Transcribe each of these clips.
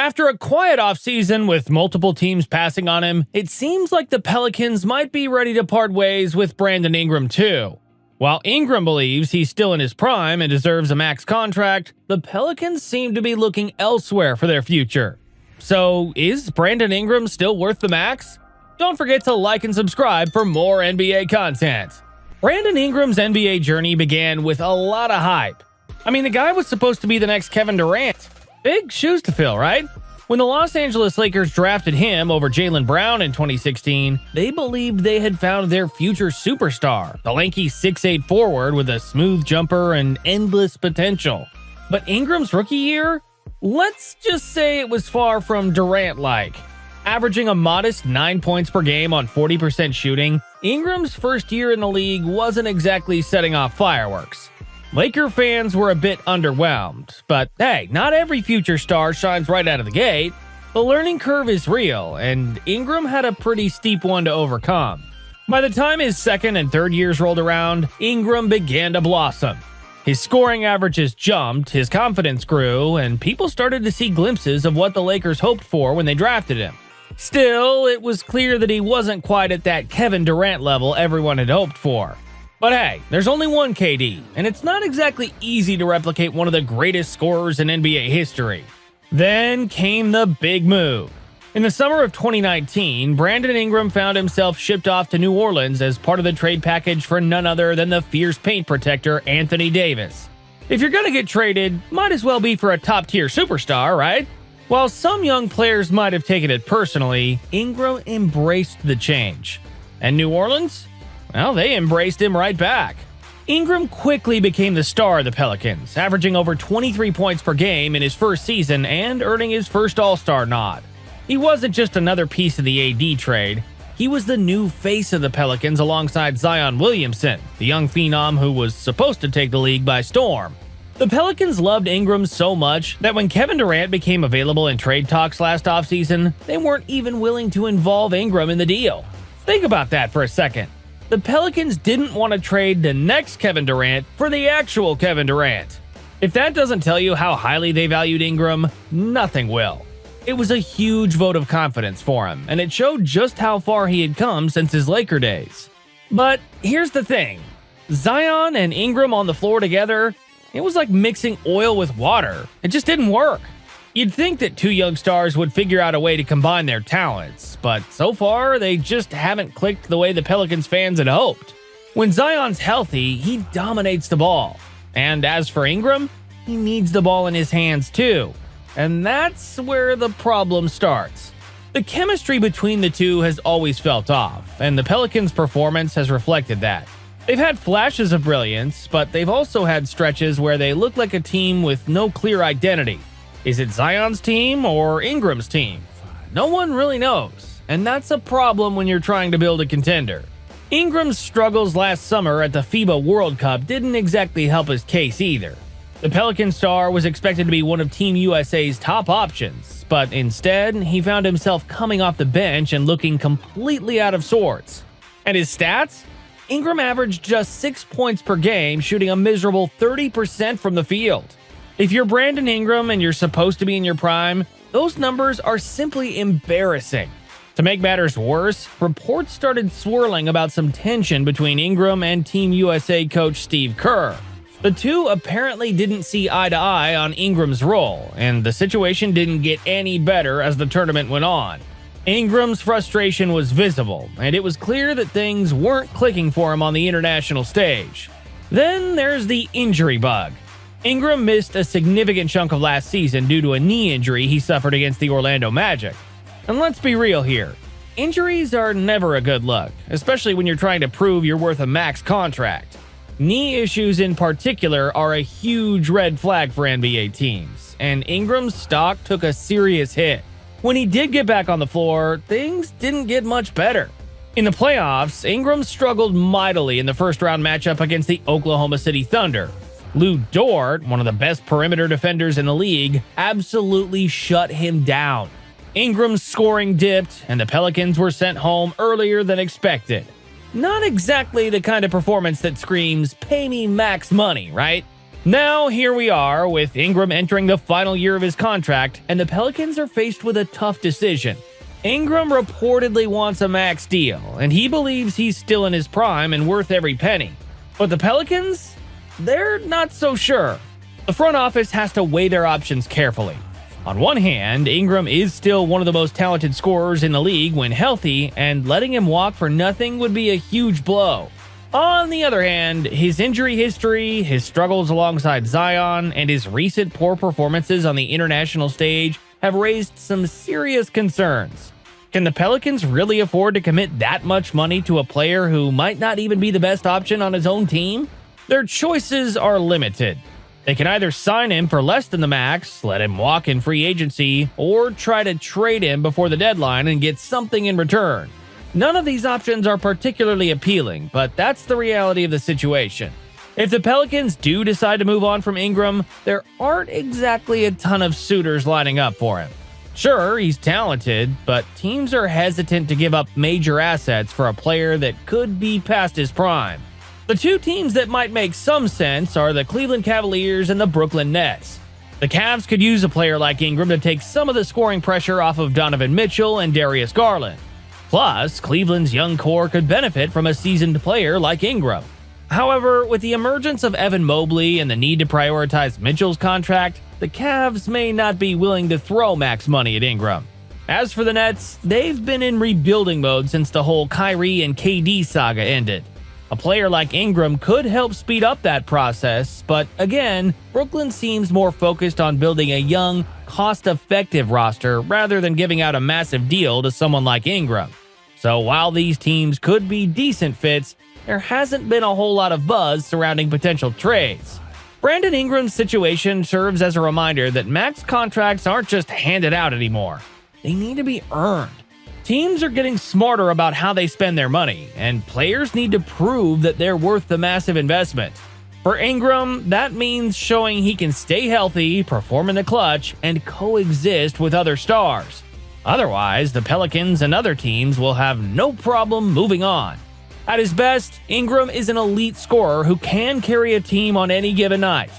After a quiet offseason with multiple teams passing on him, it seems like the Pelicans might be ready to part ways with Brandon Ingram too. While Ingram believes he's still in his prime and deserves a max contract, the Pelicans seem to be looking elsewhere for their future. So, is Brandon Ingram still worth the max? Don't forget to like and subscribe for more NBA content. Brandon Ingram's NBA journey began with a lot of hype. I mean, the guy was supposed to be the next Kevin Durant. Big shoes to fill, right? When the Los Angeles Lakers drafted him over Jaylen Brown in 2016, they believed they had found their future superstar, the lanky 6'8 forward with a smooth jumper and endless potential. But Ingram's rookie year? Let's just say it was far from Durant-like. Averaging a modest 9 points per game on 40% shooting, Ingram's first year in the league wasn't exactly setting off fireworks. Laker fans were a bit underwhelmed, but hey, not every future star shines right out of the gate. The learning curve is real, and Ingram had a pretty steep one to overcome. By the time his second and third years rolled around, Ingram began to blossom. His scoring averages jumped, his confidence grew, and people started to see glimpses of what the Lakers hoped for when they drafted him. Still, it was clear that he wasn't quite at that Kevin Durant level everyone had hoped for. But hey, there's only one KD, and it's not exactly easy to replicate one of the greatest scorers in NBA history. Then came the big move. In the summer of 2019, Brandon Ingram found himself shipped off to New Orleans as part of the trade package for none other than the fierce paint protector Anthony Davis. If you're gonna get traded, might as well be for a top-tier superstar, right? While some young players might have taken it personally, Ingram embraced the change. And New Orleans? Well, they embraced him right back. Ingram quickly became the star of the Pelicans, averaging over 23 points per game in his first season and earning his first All-Star nod. He wasn't just another piece of the AD trade. He was the new face of the Pelicans alongside Zion Williamson, the young phenom who was supposed to take the league by storm. The Pelicans loved Ingram so much that when Kevin Durant became available in trade talks last offseason, they weren't even willing to involve Ingram in the deal. Think about that for a second. The Pelicans didn't want to trade the next Kevin Durant for the actual Kevin Durant. If that doesn't tell you how highly they valued Ingram, nothing will. It was a huge vote of confidence for him, and it showed just how far he had come since his Laker days. But here's the thing. Zion and Ingram on the floor together, it was like mixing oil with water. It just didn't work. You'd think that two young stars would figure out a way to combine their talents, but so far, they just haven't clicked the way the Pelicans fans had hoped. When Zion's healthy, he dominates the ball. And as for Ingram, he needs the ball in his hands too. And that's where the problem starts. The chemistry between the two has always felt off, and the Pelicans' performance has reflected that. They've had flashes of brilliance, but they've also had stretches where they look like a team with no clear identity. Is it Zion's team or Ingram's team? No one really knows, and that's a problem when you're trying to build a contender. Ingram's struggles last summer at the FIBA World Cup didn't exactly help his case either. The Pelican star was expected to be one of Team USA's top options, but instead, he found himself coming off the bench and looking completely out of sorts. And his stats? Ingram averaged just 6 points per game, shooting a miserable 30% from the field. If you're Brandon Ingram and you're supposed to be in your prime, those numbers are simply embarrassing. To make matters worse, reports started swirling about some tension between Ingram and Team USA coach Steve Kerr. The two apparently didn't see eye to eye on Ingram's role, and the situation didn't get any better as the tournament went on. Ingram's frustration was visible, and it was clear that things weren't clicking for him on the international stage. Then there's the injury bug. Ingram missed a significant chunk of last season due to a knee injury he suffered against the Orlando Magic. And let's be real here. Injuries are never a good look, especially when you're trying to prove you're worth a max contract. Knee issues in particular are a huge red flag for NBA teams, and Ingram's stock took a serious hit. When he did get back on the floor, things didn't get much better. In the playoffs, Ingram struggled mightily in the first-round matchup against the Oklahoma City Thunder. Lou Dort, one of the best perimeter defenders in the league, absolutely shut him down. Ingram's scoring dipped, and the Pelicans were sent home earlier than expected. Not exactly the kind of performance that screams, "pay me max money," right? Now, here we are, with Ingram entering the final year of his contract, and the Pelicans are faced with a tough decision. Ingram reportedly wants a max deal, and he believes he's still in his prime and worth every penny. But the Pelicans? They're not so sure. The front office has to weigh their options carefully. On one hand, Ingram is still one of the most talented scorers in the league when healthy, and letting him walk for nothing would be a huge blow. On the other hand, his injury history, his struggles alongside Zion, and his recent poor performances on the international stage have raised some serious concerns. Can the Pelicans really afford to commit that much money to a player who might not even be the best option on his own team? Their choices are limited. They can either sign him for less than the max, let him walk in free agency, or try to trade him before the deadline and get something in return. None of these options are particularly appealing, but that's the reality of the situation. If the Pelicans do decide to move on from Ingram, there aren't exactly a ton of suitors lining up for him. Sure, he's talented, but teams are hesitant to give up major assets for a player that could be past his prime. The two teams that might make some sense are the Cleveland Cavaliers and the Brooklyn Nets. The Cavs could use a player like Ingram to take some of the scoring pressure off of Donovan Mitchell and Darius Garland. Plus, Cleveland's young core could benefit from a seasoned player like Ingram. However, with the emergence of Evan Mobley and the need to prioritize Mitchell's contract, the Cavs may not be willing to throw max money at Ingram. As for the Nets, they've been in rebuilding mode since the whole Kyrie and KD saga ended. A player like Ingram could help speed up that process, but again, Brooklyn seems more focused on building a young, cost-effective roster rather than giving out a massive deal to someone like Ingram. So while these teams could be decent fits, there hasn't been a whole lot of buzz surrounding potential trades. Brandon Ingram's situation serves as a reminder that max contracts aren't just handed out anymore. They need to be earned. Teams are getting smarter about how they spend their money, and players need to prove that they're worth the massive investment. For Ingram, that means showing he can stay healthy, perform in the clutch, and coexist with other stars. Otherwise, the Pelicans and other teams will have no problem moving on. At his best, Ingram is an elite scorer who can carry a team on any given night.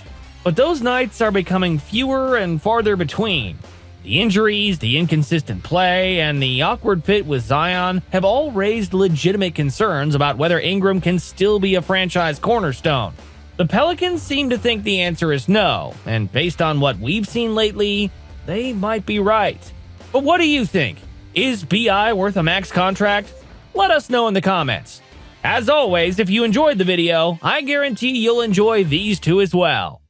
But those nights are becoming fewer and farther between. The injuries, the inconsistent play, and the awkward fit with Zion have all raised legitimate concerns about whether Ingram can still be a franchise cornerstone. The Pelicans seem to think the answer is no, and based on what we've seen lately, they might be right. But what do you think? Is BI worth a max contract? Let us know in the comments. As always, if you enjoyed the video, I guarantee you'll enjoy these two as well.